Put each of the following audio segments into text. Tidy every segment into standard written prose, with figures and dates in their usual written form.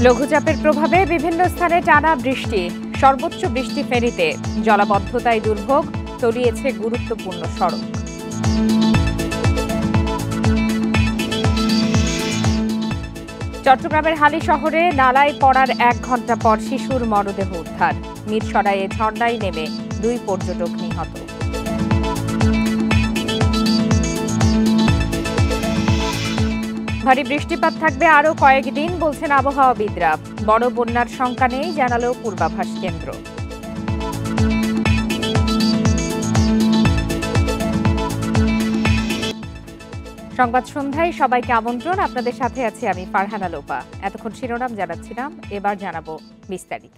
লঘুচাপের প্রভাবে বিভিন্ন স্থানে টানা বৃষ্টি, সর্বোচ্চ বৃষ্টি ফেনীতে। জলাবদ্ধতায় দুর্ভোগ, তলিয়েছে গুরুত্বপূর্ণ সড়ক। চট্টগ্রামের হালি শহরে নালায় পড়ার 1 ঘণ্টা পর শিশুর মরদেহ উদ্ধার। মিরসরাইয়ে ঝর্ণায় নেমে 2 পর্যটক নিহত। ভারী বৃষ্টিপাত থাকবে আরও কয়েকদিন বলছেন আবহাওয়াবিদরা। বড় বন্যার শঙ্কা নেই জানালো পূর্বাভাস কেন্দ্র। সংবাদ সন্ধ্যায় সবাইকে আমন্ত্রণ। আপনাদের সাথে আছি আমি ফারহানা লোপা। এতক্ষণ শিরোনাম জানাচ্ছিলাম, এবার জানাবো বিস্তারিত।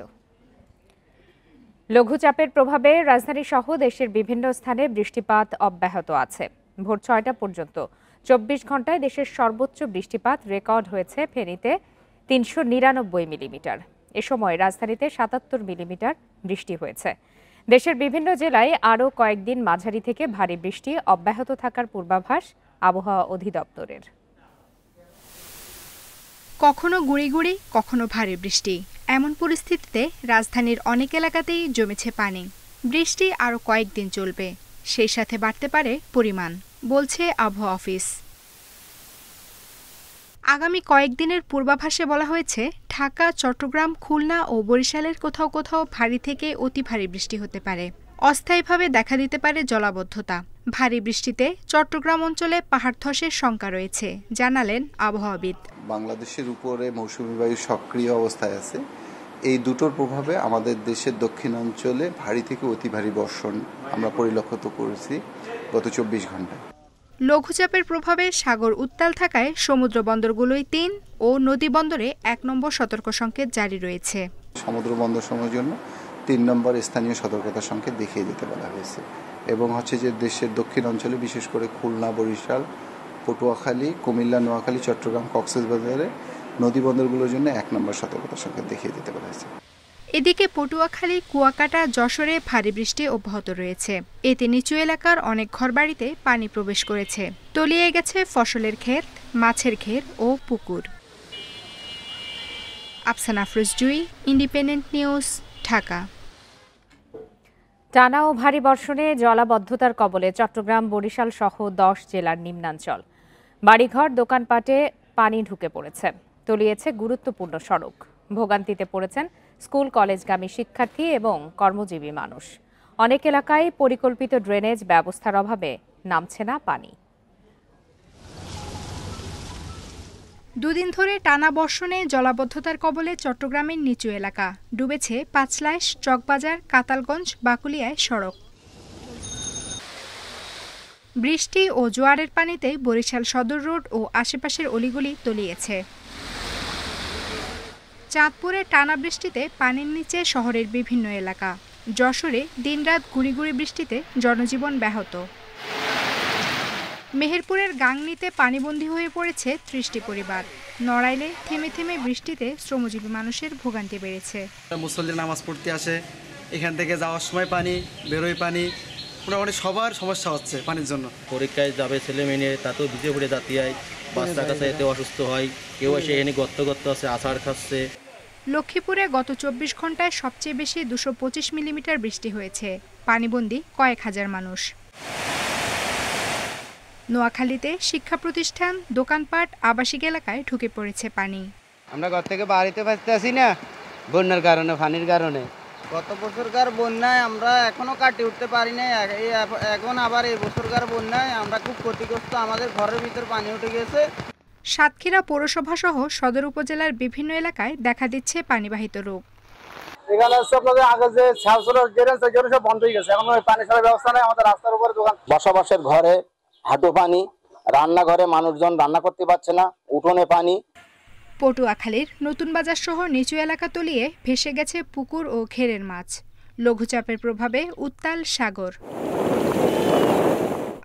লঘুচাপের প্রভাবে রাজধানী সহ দেশের বিভিন্ন স্থানে বৃষ্টিপাত অব্যাহত আছে। ভোর 6টা পর্যন্ত 24 ঘন্টায় দেশের সর্বোচ্চ বৃষ্টিপাত রেকর্ড হয়েছে ফেনীতে 399 মিলিমিটার। এ সময় রাজধানীতে 77 মিলিমিটার বৃষ্টি হয়েছে। দেশের বিভিন্ন জেলায় আরও কয়েকদিন মাঝারি থেকে ভারী বৃষ্টি অব্যাহত থাকার পূর্বাভাস আবহাওয়া অধিদপ্তরের। কখনো গুঁড়ি গুঁড়ি, কখনো ভারী বৃষ্টি, এমন পরিস্থিতিতে রাজধানীর অনেক এলাকাতেই জমেছে পানি। বৃষ্টি আরও কয়েকদিন চলবে, সেই সাথে বাড়তে পারে পরিমাণ, বলছে আবহাওয়া অফিস। আগামী কয়েকদিনের পূর্বাভাসে বলা হয়েছে, ঢাকা, চট্টগ্রাম, খুলনা ও বরিশালের কোথাও কোথাও ভারী থেকে অতি ভারী বৃষ্টি হতে পারে। অস্থায়ীভাবে দেখা দিতে পারে জলাবদ্ধতা। ভারী বৃষ্টিতে চট্টগ্রাম অঞ্চলে পাহাড় ধসের শঙ্কা রয়েছে, জানালেন আবহাওয়াবিদ। বাংলাদেশের উপরে মৌসুমী বায়ু সক্রিয় অবস্থায় আছে। এই দুটোর প্রভাবে আমাদের দেশের দক্ষিণাঞ্চলে ভারী থেকে অতি ভারী বর্ষণ আমরা পরিলক্ষিত করেছি গত 24 ঘন্টায়। লঘুচাপের প্রভাবে সাগর উত্তাল থাকায় সমুদ্র বন্দরগুলোই 3 ও নদী বন্দরে 1 নম্বর সতর্ক সংকেত জারি রয়েছে। সমুদ্র বন্দর সমূহের জন্য 3 নম্বর স্থানীয় সতর্কতা সংকেত দেখিয়ে দিতে বলা হয়েছে এবং যে দেশের দক্ষিণ অঞ্চলে বিশেষ করে খুলনা, বরিশাল, পটুয়াখালী, কুমিল্লা, নোয়াখালী, চট্টগ্রাম, কক্সবাজারে নদী বন্দরগুলোর জন্য 1 নম্বর সতর্কতা সংকেত দেখিয়ে দিতে বলা হয়েছে। এদিকে পটুয়াখালী, কুয়াকাটা, যশোরে ভারী বৃষ্টি অব্যাহত রয়েছে। এতে নিচু এলাকার অনেক ঘরবাড়িতে পানি প্রবেশ করেছে। তলিয়ে গেছে ফসলের ক্ষেত, মাছের ঘের ও পুকুর। আফসানা আফরোজ জুই, ইন্ডিপেন্ডেন্ট নিউজ, ঢাকা। টানা ও ভারী বর্ষণে জলাবদ্ধতার কবলে চট্টগ্রাম, বরিশাল সহ 10 জেলার নিম্নাঞ্চল। বাড়িঘর, দোকানপাটে পানি ঢুকে পড়েছে, তলিয়েছে গুরুত্বপূর্ণ সড়ক। ভোগান্তিতে পড়েছেন স্কুল কলেজগামী শিক্ষার্থী এবং কর্মজীবী মানুষ। অনেক এলাকায় পরিকল্পিত ড্রেনেজ ব্যবস্থার অভাবে নামছে না পানি। দুদিন ধরে টানা বর্ষণে জলাবদ্ধতার কবলে চট্টগ্রামের নিচু এলাকা। ডুবেছে পাঁচলাইশ, চকবাজার, কাতালগঞ্জ, বাকুলিয়ায় সড়ক। বৃষ্টি ও জোয়ারের পানিতে বরিশাল সদর রোড ও আশেপাশের অলিগলি তলিয়েছে। চাঁদপুরে টানা বৃষ্টিতে পানির নিচে শহরের বিভিন্ন এলাকা। যশোরে দিনরাত গুঁড়ি গুঁড়ি বৃষ্টিতে জনজীবন ব্যাহত। মেহেরপুরের গাংনীতে পানিবন্দী হয়ে পড়েছে 30টি পরিবার। নড়াইলে থেমে থেমে বৃষ্টিতে শ্রমজীবী মানুষের ভোগান্তি বেড়েছে। মুসল্লি নামাজ পড়তে আসে, এখান থেকে যাওয়ার সময় পানি, বেরোয় পানি, মোটামুটি সবার সমস্যা হচ্ছে পানির জন্য। পরীক্ষায় যাবে ছেলে মেয়ে, তাতেও ভিজে পড়ে যাতে হয়, বাচ্চা কাছে এতে অসুস্থ হয়, কেউ এসে এনে গর্ত আছে, আছাড় খাচ্ছে। লক্ষ্মীপুরে গত 24 ঘন্টায় সবচেয়ে বেশি 225 মিলিমিটার বৃষ্টি হয়েছে। পানিবন্দী কয়েক হাজার মানুষ। নোয়াখালীতে শিক্ষা প্রতিষ্ঠান, দোকানপাট, আবাসিক এলাকায় ঢুকে পড়েছে পানি। আমরা ঘর থেকে বাড়িতে পারতে আসি না, বন্যার কারণে, পানির কারণে। গত বছরকার বন্যায় আমরা এখনো কাটিয়ে উঠতে পারি না। এখন আবার এই বছরকার বন্যায় আমরা খুব ক্ষতিগ্রস্ত। আমাদের ঘরের ভিতর পানি উঠে গেছে। সাতক্ষীরা পৌরসভা সহ সদর উপজেলার বিভিন্ন এলাকায় দেখা দিচ্ছে পানিবাহিত রোগ। এখানে আগে যে সব বন্ধ হয়ে গেছে, এখন পানি ছাড়ার ব্যবস্থা নেই। আমাদের রাস্তার উপরে দোকান, বসবাসের ঘরে হাঁটু পানি, রান্নাঘরে মানুষজন রান্না করতে পারছে না, উঠোনে পানি। পটুয়াখালীর নতুন বাজার সহ নিচু এলাকা তলিয়ে ভেসে গেছে পুকুর ও ঘেরের মাছ। লঘুচাপের প্রভাবে উত্তাল সাগর।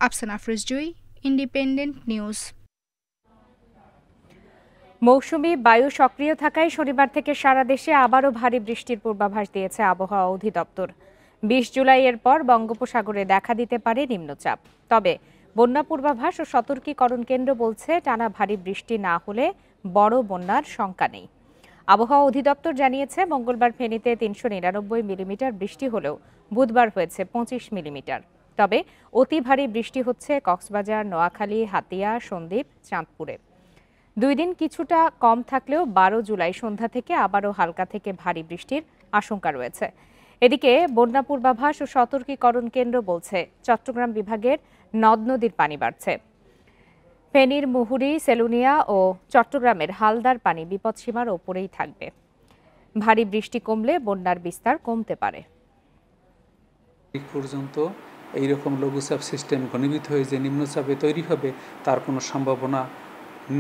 আফসানা আফরোজ জুই, ইন্ডিপেন্ডেন্ট নিউজ। মৌসুমী বায়ু সক্রিয় থাকায় শনিবার থেকে সারা দেশে আবারও ভারী বৃষ্টির পূর্বাভাস দিয়েছে আবহাওয়া অধিদপ্তর। 20 জুলাইয়ের পর বঙ্গোপসাগরে দেখা দিতে পারে নিম্নচাপ। তবে বন্যা পূর্বাভাস ও সতর্কীকরণ কেন্দ্র বলছে, টানা ভারী বৃষ্টি না হলে বড় বন্যার শঙ্কা নেই। আবহাওয়া অধিদপ্তর জানিয়েছে মঙ্গলবার ফেনীতে ৩৯৯ মিলিমিটার বৃষ্টি হলেও বুধবার হয়েছে ২৫ মিলিমিটার। তবে অতি ভারী বৃষ্টি হচ্ছে কক্সবাজার, নোয়াখালী, হাতিয়া, সন্দ্বীপ, চাঁদপুরে। 2 দিন কিছুটা কম থাকলেও 12 জুলাই সন্ধ্যা থেকে আবারও হালকা থেকে ভারী বৃষ্টির আশঙ্কা রয়েছে। এদিকে বন্যা পূর্বাভাস ও সতর্কীকরণ কেন্দ্র বলছে চট্টগ্রাম বিভাগের নদ নদীর পানি বাড়ছে। ফেনীর মুহুরী, সেলুনিয়া ও চট্টগ্রামের হালদার পানি বিপদসীমার ওপরেই থাকবে। ভারী বৃষ্টি কমলে বন্যার বিস্তার কমতে পারে। পর্যন্ত এইরকম লঘুচাপ সিস্টেম ঘনীভূত হয়ে যে নিম্নচাপে তৈরি হবে তার কোনো সম্ভাবনা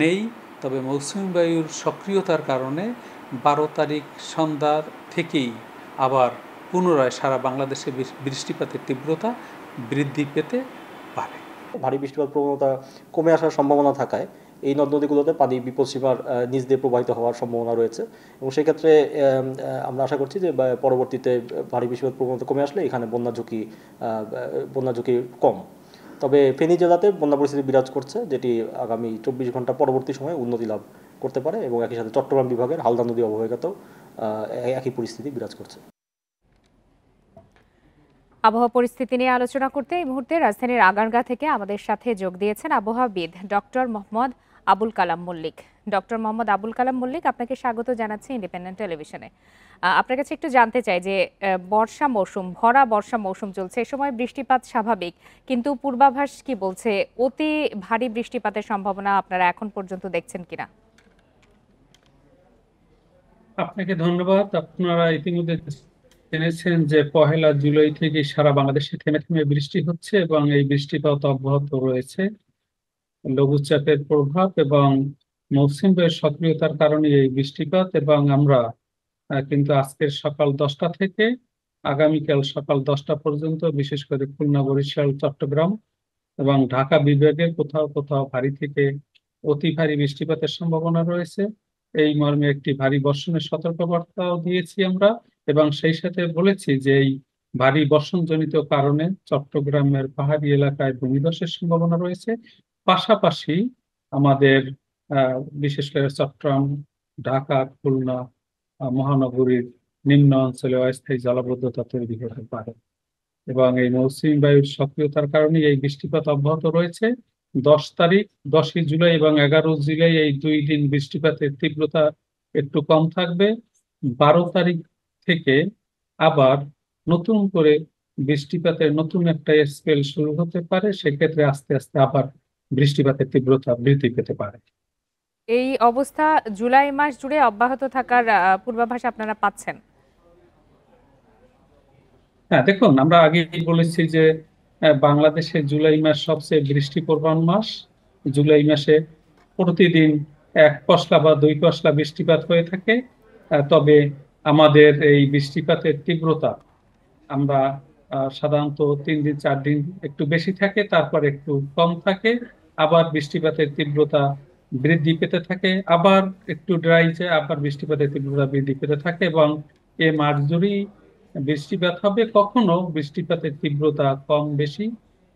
নেই। তবে মৌসুমী বায়ুর সক্রিয়তার কারণে 12 তারিখ সন্ধ্যা থেকেই আবার পুনরায় সারা বাংলাদেশে বৃষ্টিপাতের তীব্রতা বৃদ্ধি পেতে পারে। ভারী বৃষ্টিপাত প্রবণতা কমে আসার সম্ভাবনা থাকায় এই নদ নদীগুলোতে পানি বিপদসীমার নিচ দিয়ে প্রবাহিত হওয়ার সম্ভাবনা রয়েছে এবং সেক্ষেত্রে আমরা আশা করছি যে পরবর্তীতে ভারী বৃষ্টিপাত প্রবণতা কমে আসলে এখানে বন্যা ঝুঁকি কম। তবে ফেনী জেলাতে বন্যা পরিস্থিতি বিরাজ করছে, যেটি আগামী 24 ঘন্টা পরবর্তী সময়ে উন্নতি লাভ করতে পারে এবং একই সাথে চট্টগ্রাম বিভাগের হালদা নদী অববাহিকাতেও একই পরিস্থিতি বিরাজ করছে। আবহাওয়া পরিস্থিতি নিয়ে আলোচনা করতে এই মুহূর্তে রাজধানীর আগারগাঁ থেকে আমাদের সাথে যোগ দিয়েছেন আবহাওয়াবিদ ডক্টর মোহাম্মদ আবুল কালাম মল্লিক। ডক্টর মোহাম্মদ আবুল কালাম মল্লিক, আপনাকে স্বাগত জানাচ্ছি ইন্ডিপেন্ডেন্ট টেলিভিশনে। আপনার কাছে একটু জানতে চাই যে ভরা বর্ষা মৌসুম চলছে, এ সময় বৃষ্টিপাত স্বাভাবিক, কিন্তু পূর্বাভাস কি বলছে? অতি ভারী বৃষ্টিপাতের সম্ভাবনা আপনারা এখন পর্যন্ত দেখছেন কিনা? আপনাকে ধন্যবাদ। আপনারা ইতিমধ্যে জেনেছেন যে 1 জুলাই থেকে সারা বাংলাদেশে থেমে থেমে বৃষ্টি হচ্ছে এবং এই বৃষ্টিপাত অব্যাহত রয়েছে। লঘুচাপের প্রভাব এবং মৌসুমী বায়ুর সক্রিয়তার কারণে এই বৃষ্টিপাত, এবং আমরা কিন্তু আজকের সকাল 10টা থেকে আগামীকাল সকাল 10টা পর্যন্ত বিশেষ করে খুলনা, বরিশাল, চট্টগ্রাম এবং ঢাকা বিভাগের কোথাও কোথাও ভারী থেকে অতি ভারী বৃষ্টিপাতের সম্ভাবনা রয়েছে। এই মর্মে একটি ভারী বর্ষণের সতর্কবার্তাও দিয়েছি আমরা এবং সেই সাথে বলেছি যে এই ভারী বর্ষণজনিত কারণে চট্টগ্রামের পাহাড়ি এলাকায় ভূমিধসের সম্ভাবনা রয়েছে। পাশাপাশি আমাদের বিশেষ করে চট্টগ্রাম, ঢাকা, খুলনা মহানগরীর নিম্ন অঞ্চলে অস্থায়ী জলাবদ্ধতা তৈরি হতে পারে এবং এই মৌসুমী বায়ুর সক্রিয়তার কারণে এই বৃষ্টিপাত অব্যাহত রয়েছে। 10 তারিখ, 10 জুলাই এবং 11 জুলাই এই 2 দিন বৃষ্টিপাতের তীব্রতা একটু কম থাকবে। 12 তারিখ থেকে আবার নতুন করে বৃষ্টিপাতের নতুন একটা স্পেল শুরু হতে পারে, সেক্ষেত্রে আস্তে আস্তে আবার বৃষ্টিপাতের তীব্রতা বৃদ্ধি পেতে পারে। এই অবস্থা জুলাই মাস জুড়ে অব্যাহত থাকার পূর্বাভাস আপনারা পাচ্ছেন? হ্যাঁ, দেখুন, আমরা আগেই বলেছি যে বাংলাদেশে জুলাই মাস সবচেয়ে বৃষ্টিপ্রবণ মাস। জুলাই মাসে প্রতিদিন 1 পশলা বা 2 পশলা বৃষ্টিপাত হয়ে থাকে। তবে আমাদের এই বৃষ্টিপাতের তীব্রতা আমরা সাধারণত 3 দিন 4 দিন একটু বেশি থাকে, তারপর একটু কম থাকে, আবার বৃষ্টিপাতের তীব্রতা বৃদ্ধি পেতে থাকে, আবার একটু ড্রাই যায়, আবার বৃষ্টিপাতের তীব্রতা বৃদ্ধি পেতে থাকে এবং এ মাস জুড়েই বৃষ্টিপাত হবে। কখনো বৃষ্টিপাতের তীব্রতা কম বেশি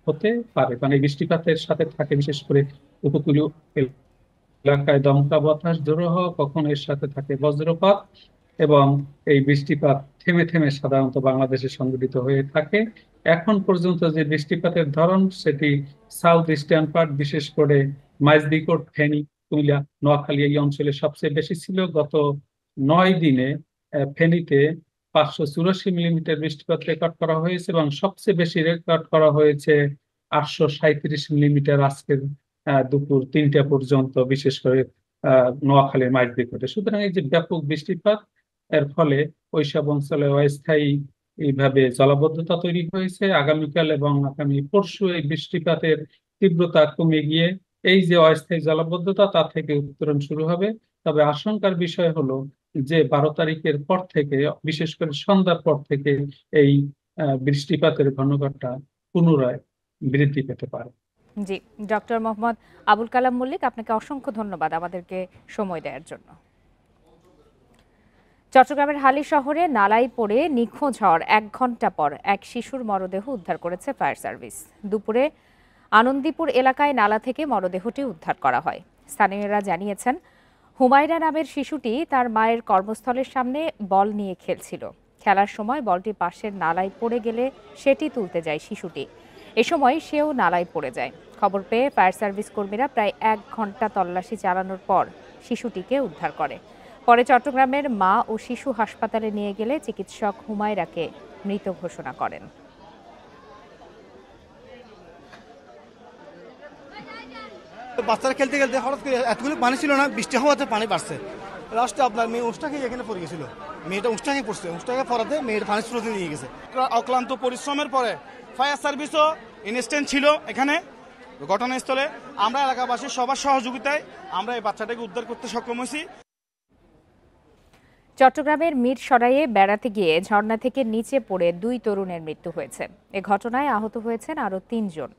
হতে পারে, মানে বৃষ্টিপাতের সাথে থাকে বিশেষ করে উপকূলীয় এলাকায় দমকা বাতাস জোড়ো হওয়া, কখনো এর সাথে থাকে বজ্রপাত এবং এই বৃষ্টিপাত থেমে থেমে সাধারণত বাংলাদেশে সংঘটিত হয়ে থাকে। এখন পর্যন্ত যে বৃষ্টিপাতের ধরন সেটি সাউথ ইস্টার্ন পার্ট, বিশেষ করে মাইজদিকোট, ফেনী, কুমিল্লা, নোয়াখালী এই অঞ্চলে সবচেয়ে বেশি ছিল। গত 9 দিনে ফেনীতে 584 মিলিমিটার বৃষ্টিপাত রেকর্ড করা হয়েছে এবং সবচেয়ে বেশি রেকর্ড করা হয়েছে 837 মিলিমিটার আজকের দুপুর 3টা পর্যন্ত, বিশেষ করে নোয়াখালীর মাইজদিকোটে। সুতরাং এই যে ব্যাপক বৃষ্টিপাত, এর ফলে ওইসব অঞ্চলে অস্থায়ী এইভাবে জলাবদ্ধতা তৈরি হয়েছে। আগামীকাল এবং আগামী পরশু এই বৃষ্টিপাতের তীব্রতা কমে গিয়ে এই যে অস্থায়ী জলাবদ্ধতা তা থেকে উত্তরণ শুরু হবে। তবে আশঙ্কার বিষয় হলো যে 12 তারিখের পর থেকে, বিশেষ করে সন্ধ্যার পর থেকে এই বৃষ্টিপাতের ঘনঘটা পুনরায় বৃদ্ধি পেতে পারে। জি, ডক্টর মোহাম্মদ আবুল কালাম মল্লিক, আপনাকে অসংখ্য ধন্যবাদ আমাদেরকে সময় দেওয়ার জন্য। চট্টগ্রামের হালি শহরে নালায় পড়ে নিখোঁজ হওয়ার 1 ঘন্টা পর এক শিশুর মরদেহ উদ্ধার করেছে ফায়ার সার্ভিস। দুপুরে আনন্দীপুর এলাকায় নালা থেকে মরদেহটি উদ্ধার করা হয়। স্থানীয়রা জানিয়েছেন হুমায়রা নামের শিশুটি তার মায়ের কর্মস্থলের সামনে বল নিয়ে খেলছিল। খেলার সময় বলটি পাশের নালায় পড়ে গেলে সেটি তুলতে যায় শিশুটি। এ সময় সেও নালায় পড়ে যায়। খবর পেয়ে ফায়ার সার্ভিস কর্মীরা প্রায় 1 ঘন্টা তল্লাশি চালানোর পর শিশুটিকে উদ্ধার করে। পরে চট্টগ্রামের মা ও শিশু হাসপাতালে নিয়ে গেলে চিকিৎসক হুমায়রাকে মৃত ঘোষণা করেন। বাচ্চারা খেলতে খেলতে হঠাৎ করে এতগুলো পানি ছিল না, বৃষ্টি হওয়াতে পানি বাড়ছে। লাস্টে আপনার মেয়ে উষ্টাকে এখানে পড়ে গেছিল, মেয়েটা উষ্টাকে পড়ছে, উষ্টাকে পড়াতে মেয়ের পানি স্রোতে নিয়ে গেছে। অক্লান্ত পরিশ্রমের পরে ফায়ার সার্ভিসও ইনস্ট্যান্ট ছিল এখানে ঘটনাস্থলে। আমরা এলাকাবাসীর সবার সহযোগিতায় আমরা এই বাচ্চাটাকে উদ্ধার করতে সক্ষম হয়েছি। চট্টগ্রামের মিরসরাইয়ে বেড়াতে গিয়ে ঝর্ণা থেকে নিচে পড়ে 2 তরুণের মৃত্যু হয়েছে। এ ঘটনায় আহত হয়েছেন আরও 3 জন।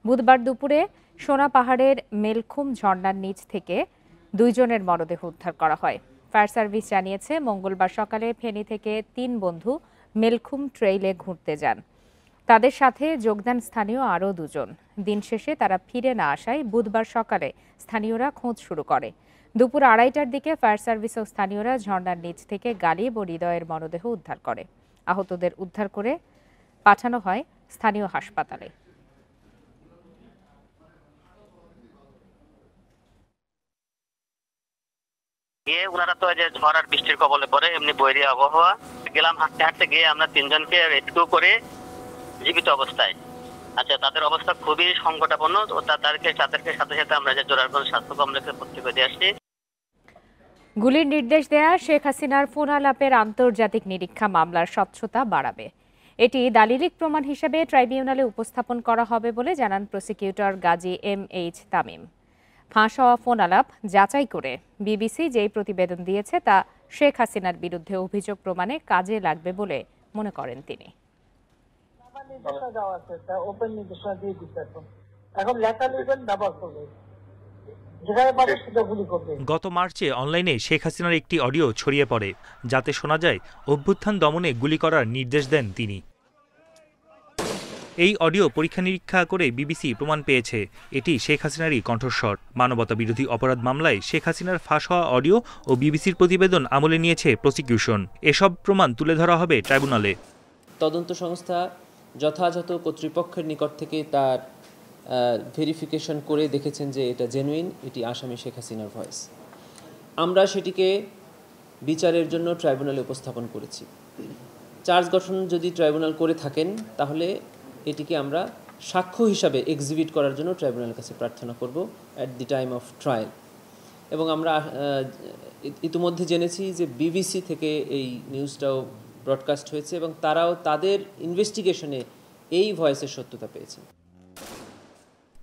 বুধবার দুপুরে সোনা পাহাড়ের মেলখুম ঝর্ণার নিচ থেকে 2 জনের মরদেহ উদ্ধার করা হয়। ফায়ার সার্ভিস জানিয়েছে, মঙ্গলবার সকালে ফেনী থেকে 3 বন্ধু মেলখুম ট্রেইলে ঘুরতে যান। তাদের সাথে যোগদান স্থানীয় আরও 2 জন। দিন শেষে তারা ফিরে না আসায় বুধবার সকালে স্থানীয়রা খোঁজ শুরু করে। দুপুর 2:30টার দিকে ফায়ার সার্ভিস ও স্থানীয়রা ঝর্ণার নিচ থেকে গালিব ও হৃদয়ের মরদেহ উদ্ধার করে। আহতদের উদ্ধার করে পাঠানো হয় স্থানীয় হাসপাতালে। ওনারা তো যে ঝড় আর বৃষ্টির কবলে পড়ে এমনি বৈরী আবহাওয়া গেলাম, হাঁটতে হাঁটতে গিয়ে আমরা 3 জনকে রেস্কিউ করে জীবিত অবস্থায়। আচ্ছা, তাদের অবস্থা খুবই সংকটাপন্ন। তাদেরকে সাথে সাথে আমরা যে জোরারগঞ্জ স্বাস্থ্য কমপ্লেক্সে ভর্তি করে দিয়ে আসছি। গুলির নির্দেশ দেয়া শেখ হাসিনার ফোন আলাপের আন্তর্জাতিক নিরীক্ষা মামলার স্বচ্ছতা বাড়াবে। এটি দালিলিক প্রমাণ হিসেবে ট্রাইব্যুনালে উপস্থাপন করা হবে বলে জানান প্রসিকিউটর গাজী MH তামিম। ফাঁস হওয়া ফোন আলাপ যাচাই করে বিবিসি যেই প্রতিবেদন দিয়েছে তা শেখ হাসিনার বিরুদ্ধে অভিযোগ প্রমাণে কাজে লাগবে বলে মনে করেন তিনি। গত মার্চে অনলাইনে শেখ হাসিনার একটি অডিও ছড়িয়ে পড়ে, যাতে শোনা যায় অভ্যুত্থান দমনে গুলি করার নির্দেশ দেন তিনি। এই অডিও পরীক্ষা নিরীক্ষা করে বিবিসি প্রমাণ পেয়েছে এটি শেখ হাসিনারই কণ্ঠস্বর। মানবতা বিরোধী অপরাধ মামলায় শেখ হাসিনার ফাঁস হওয়া অডিও ও বিবিসির প্রতিবেদন আমলে নিয়েছে প্রসিকিউশন। এসব প্রমাণ তুলে ধরা হবে ট্রাইব্যুনালে। তদন্ত সংস্থা যথাযথ কর্তৃপক্ষের নিকট থেকে তার ভেরিফিকেশন করে দেখেছেন যে এটা জেনুইন, এটি আসামি শেখ হাসিনার ভয়েস। আমরা সেটিকে বিচারের জন্য ট্রাইব্যুনালে উপস্থাপন করেছি। চার্জ গঠন যদি ট্রাইব্যুনাল করে থাকেন তাহলে এটিকে আমরা সাক্ষ্য হিসাবে এক্সিবিট করার জন্য ট্রাইব্যুনালের কাছে প্রার্থনা করব at the time of trial. এবং আমরা ইতিমধ্যে জেনেছি যে বিবিসি থেকে এই নিউজটাও ব্রডকাস্ট হয়েছে এবং তারাও তাদের ইনভেস্টিগেশনে এই ভয়েসের সত্যতা পেয়েছে।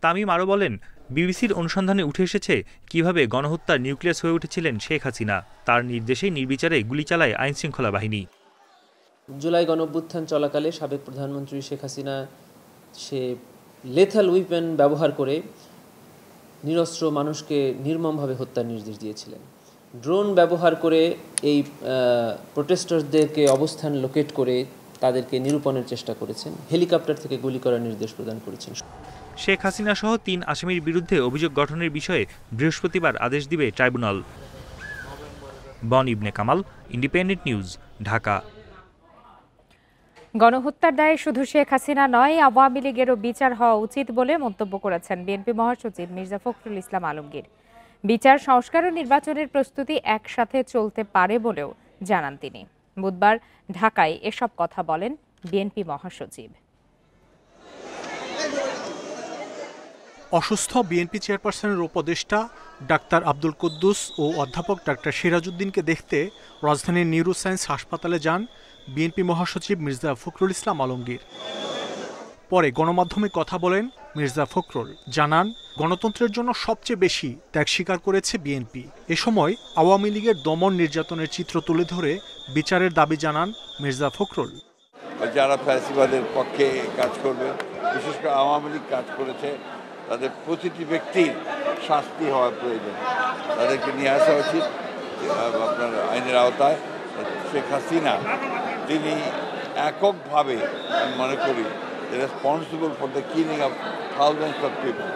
তামিম আরও বলেন, বিবিসির অনুসন্ধানে উঠে এসেছে কিভাবে গণহত্যার নিউক্লিয়াস হয়ে উঠেছিলেন শেখ হাসিনা। তার নির্দেশেই নির্বিচারে গুলি চালায় আইনশৃঙ্খলা বাহিনী। জুলাই গণঅভ্যুত্থান চলাকালে সাবেক প্রধানমন্ত্রী শেখ হাসিনা সে লেথাল উইপেন ব্যবহার করে নিরস্ত্র মানুষকে নির্মমভাবে হত্যার নির্দেশ দিয়েছিলেন। ড্রোন ব্যবহার করে এই প্রোটেস্টারদেরকে অবস্থান লোকেট করে তাদেরকে নিরূপণের চেষ্টা করেছেন। হেলিকপ্টার থেকে গুলি করার নির্দেশ প্রদান করেছেন। শেখ হাসিনা সহ 3 আসামির বিরুদ্ধে অভিযোগ গঠনের বিষয়ে বৃহস্পতিবার আদেশ দিবে ট্রাইব্যুনাল। বন ইবনে কামাল, ইন্ডিপেন্ডেন্ট নিউজ, ঢাকা। গণহত্যার দায়ে শুধু শেখ হাসিনা নয়, আওয়ামী লীগেরও বিচার হওয়া উচিত বলে মন্তব্য করেছেন বিএনপি মহাসচিব মির্জা ফখরুল ইসলাম আলমগীর। বিচার, সংস্কার ও নির্বাচনের প্রস্তুতি একসাথে চলতে পারে বলেও জানান তিনি। বুধবার ঢাকায় এসব কথা বলেন বিএনপি মহাসচিব। অসুস্থ বিএনপি চেয়ারপারসনের উপদেষ্টা ডাক্তার আব্দুল কুদ্দুস ও অধ্যাপক ডাক্তার সিরাজউদ্দিনকে দেখতে রাজধানীর নিউরোসায়েন্স হাসপাতালে যান বিএনপি মহাসচিব মির্জা ফখরুল ইসলাম আলমগীর। পরে গণমাধ্যমে কথা বলেন মির্জা ফখরুল, জানান গণতন্ত্রের জন্য সবচেয়ে বেশি ত্যাগ স্বীকার করেছে বিএনপি। এ সময় আওয়ামী লীগের দমন নির্যাতনের চিত্র তুলে ধরে বিচারের দাবি জানান মির্জা ফখরুল। যারা ফ্যাসিবাদের পক্ষে কাজ করবে, বিশেষ করে আওয়ামী লীগ কাজ করেছে, তাদের প্রতিটি ব্যক্তির শাস্তি হওয়া প্রয়োজন। তাদেরকে নিয়ে আসা উচিত আপনার আইনের আওতায়। শেখ হাসিনা তিনি এককভাবে আমি মনে করি responsible for the killing of thousands of people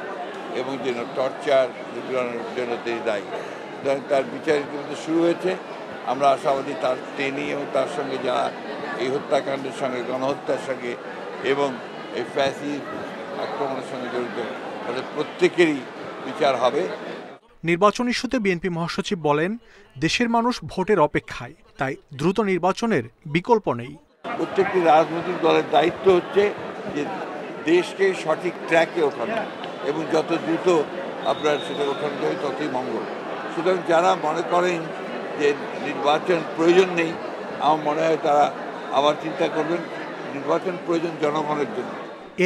এবং যেন টর্চার এগুলোর জন্য তিনি দায়ী। তার বিচার ইতিমধ্যে শুরু হয়েছে। আমরা আশাবাদী তিনি এবং তার সঙ্গে যারা এই হত্যাকাণ্ডের সঙ্গে, গণহত্যার সঙ্গে এবং এই ফ্যাসিস্ট আক্রমণের সঙ্গে জড়িত তাদের প্রত্যেকেরই বিচার হবে। নির্বাচন ইস্যুতে বিএনপি মহাসচিব বলেন, দেশের মানুষ ভোটের অপেক্ষায়, তাই দ্রুত নির্বাচনের বিকল্প নেই। প্রত্যেকটি রাজনৈতিক দলের দায়িত্ব হচ্ছে যে দেশকে সঠিক ট্র্যাকে ওঠানো, এবং যত দ্রুত আপনার সেটা ওঠানো যায় ততই মঙ্গল। সুতরাং যারা মনে করেন যে নির্বাচন প্রয়োজন নেই, আমার মনে হয় তারা আবার চিন্তা করবেন। নির্বাচন প্রয়োজন জনগণের জন্য।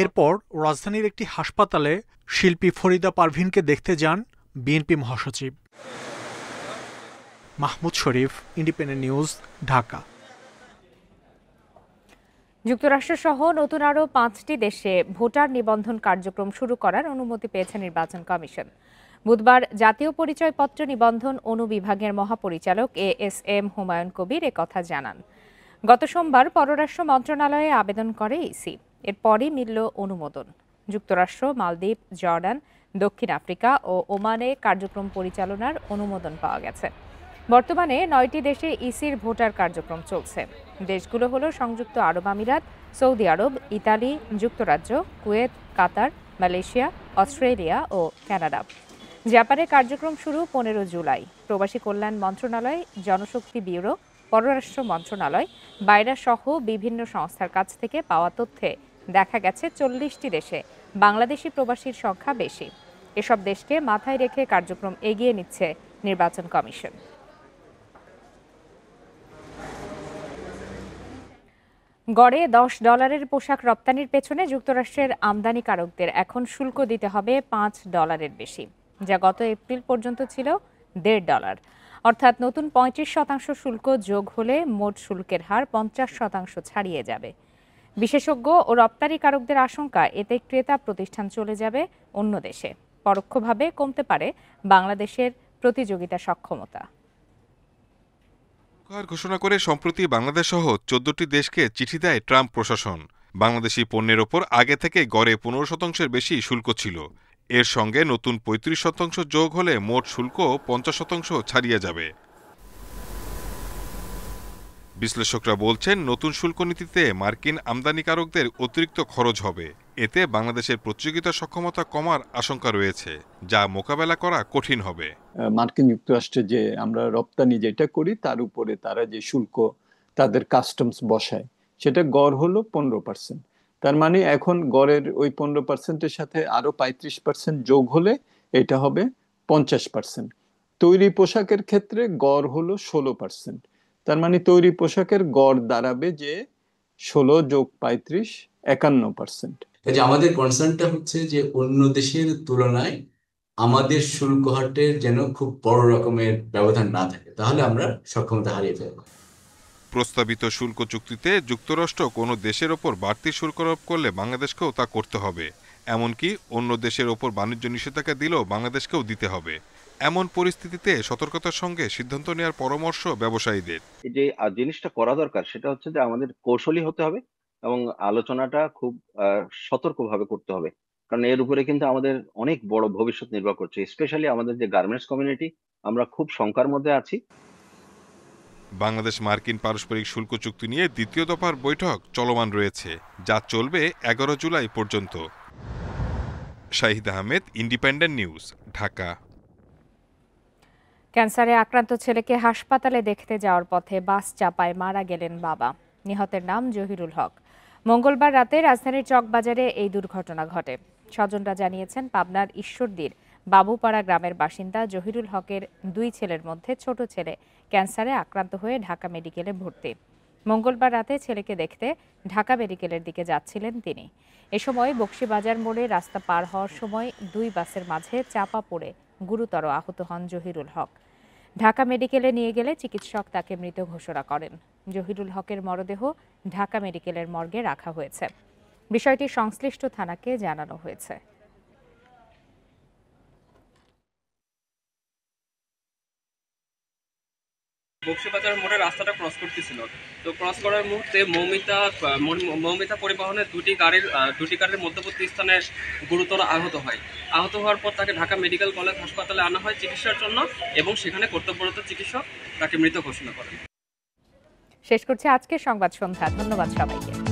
এরপর রাজধানীর একটি হাসপাতালে শিল্পী ফরিদা পারভিনকে দেখতে যান বিএনপি মহাসচিব। মাহমুদ শরীফ, ইন্ডিপেন্ডেন্ট নিউজ, ঢাকা। যুক্তরাষ্ট্রসহ নতুন আরও 5টি দেশে ভোটার নিবন্ধন কার্যক্রম শুরু করার অনুমতি পেয়েছে নির্বাচন কমিশন। বুধবার জাতীয় পরিচয়পত্র নিবন্ধন অনুবিভাগের মহাপরিচালক ASM হুমায়ুন কবির একথা জানান। গত সোমবার পররাষ্ট্র মন্ত্রণালয়ে আবেদন করে ইসি, এরপরই মিলল অনুমোদন। যুক্তরাষ্ট্র, মালদ্বীপ, জর্ডান, দক্ষিণ আফ্রিকা ও ওমানে কার্যক্রম পরিচালনার অনুমোদন পাওয়া গেছে। বর্তমানে 9টি দেশে ইসির ভোটার কার্যক্রম চলছে। দেশগুলো হলো সংযুক্ত আরব আমিরাত, সৌদি আরব, ইতালি, যুক্তরাজ্য, কুয়েত, কাতার, মালয়েশিয়া, অস্ট্রেলিয়া ও কানাডা। জাপানে কার্যক্রম শুরু 15 জুলাই। প্রবাসী কল্যাণ মন্ত্রণালয়, জনশক্তি ব্যুরো, পররাষ্ট্র মন্ত্রণালয়, বাইরা সহ বিভিন্ন সংস্থার কাছ থেকে পাওয়া তথ্যে দেখা গেছে 40টি দেশে বাংলাদেশি প্রবাসীর সংখ্যা বেশি। এসব দেশকে মাথায় রেখে কার্যক্রম এগিয়ে নিচ্ছে নির্বাচন কমিশন। গড়ে $10 পোশাক রপ্তানির পেছনে যুক্তরাষ্ট্রের আমদানিকারকদের এখন শুল্ক দিতে হবে $5 বেশি, যা গত এপ্রিল পর্যন্ত ছিল $1.5। অর্থাৎ নতুন 35% শুল্ক যোগ হলে মোট শুল্কের হার 50% ছাড়িয়ে যাবে। বিশেষজ্ঞ ও রপ্তানিকারকদের আশঙ্কা, এতে ক্রেতা প্রতিষ্ঠান চলে যাবে অন্য দেশে। পরোক্ষভাবে কমতে পারে বাংলাদেশের প্রতিযোগিতা সক্ষমতা। ঘোষণা করে সম্প্রতি বাংলাদেশ সহ 14টি দেশকে চিঠি দেয় ট্রাম্প প্রশাসন। বাংলাদেশি পণ্যের ওপর আগে থেকে গড়ে 15% বেশি শুল্ক ছিল। এর সঙ্গে নতুন 35% যোগ হলে মোট শুল্ক 50% ছাড়িয়ে যাবে। বিশ্লেষকরা বলছেন, নতুন শুল্ক নীতিতে মার্কিন আমদানিকারকদের অতিরিক্ত খরচ হবে। এতে বাংলাদেশের প্রতিযোগিতা সক্ষমতা কমার আশঙ্কা রয়েছে, যা মোকাবেলা করা কঠিন হবে। মার্কিন যুক্তরাষ্ট্রে যে আমরা রপ্তানি যেটা করি তার উপরে তারা যে শুল্ক তাদের কাস্টমস বসায়, সেটা গড় হলো 15%। তার মানে এখন গড়ের ওই 15%-এর সাথে আরো 35% যোগ হলে এটা হবে 50%। তৈরি পোশাকের ক্ষেত্রে গড় হলো 16%। তার মানে তৈরি পোশাকের গড় দাঁড়াবে যে 16 যোগ 35 51%। যে আমাদের কনসার্নটা হচ্ছে যে অন্য দেশের তুলনায় আমাদের শুল্ক হারের যেন খুব বড় রকমের ব্যবধান না থাকে, তাহলে আমরা সক্ষমতা হারিয়ে ফেলব। প্রস্তাবিত শুল্ক চুক্তিতে যুক্তরাষ্ট্র কোনো দেশের ওপর বাড়তি শুল্ক আরোপ করলে বাংলাদেশকেও তা করতে হবে। এমনকি অন্য দেশের ওপর বাণিজ্য নিষেধাজ্ঞা দিলেও বাংলাদেশকেও দিতে হবে। এমন পরিস্থিতিতে সতর্কতার সঙ্গে সিদ্ধান্ত নেওয়ার পরামর্শ ব্যবসায়ীদের। যে জিনিসটা করা দরকার সেটা হচ্ছে যে আমাদের কৌশলী হতে হবে এবং আলোচনাটা খুব সতর্কভাবে করতে হবে, কারণ এর উপরে কিন্তু আমাদের অনেক বড় ভবিষ্যৎ নির্ভর করছে। স্পেশালি আমাদের যে গার্মেন্টস কমিউনিটি, আমরা খুব শঙ্কার মধ্যে আছি। বাংলাদেশ মার্কিন পারস্পরিক শুল্ক চুক্তি নিয়ে দ্বিতীয় দফার বৈঠক চলমান রয়েছে, যা চলবে 11 জুলাই পর্যন্ত। Shahid Ahmed, independent news, Dhaka. ক্যান্সারে আক্রান্ত ছেলেকে হাসপাতালে দেখতে যাওয়ার পথে বাস চাপায় মারা গেলেন বাবা। নিহতের নাম জহিরুল হক। মঙ্গলবার রাতে রাজধানীর চকবাজারে এই দুর্ঘটনা ঘটে। স্বজনরা জানিয়েছেন, পাবনার ঈশ্বরদীর বাবুপাড়া গ্রামের বাসিন্দা জহিরুল হকের 2 ছেলের মধ্যে ছোট ছেলে ক্যান্সারে আক্রান্ত হয়ে ঢাকা মেডিকেলে ভর্তি। মঙ্গলবার রাতে ছেলেকে দেখতে ঢাকা মেডিকেলের দিকে যাচ্ছিলেন তিনি। এ সময় বকশীবাজার মোড়ে রাস্তা পার হওয়ার সময় 2 বাসের মাঝে চাপা পড়ে গুরুতর আহত হন জহিরুল হক। ঢাকা মেডিকেলে নিয়ে গেলে চিকিৎসক তাকে মৃত ঘোষণা করেন। জহিরুল হকের মরদেহ ঢাকা মেডিকেলের মর্গে রাখা হয়েছে। বিষয়টি সংশ্লিষ্ট থানাকে জানানো হয়েছে। বকশীবাজার মোড়ে রাস্তাটা ক্রস করতেছিল, তো ক্রস করার মুহূর্তে মৌমিতা পরিবহনের দুটি গাড়ির মধ্যবর্তী স্থানে গুরুতর আহত হয়। আহত হওয়ার পর তাকে ঢাকা মেডিকেল কলেজ হাসপাতালে আনা হয় চিকিৎসার জন্য এবং সেখানে কর্তব্যরত চিকিৎসক তাকে মৃত ঘোষণা করেন। শেষ করছি আজকের সংবাদ সন্ধ্যা। ধন্যবাদ সবাইকে।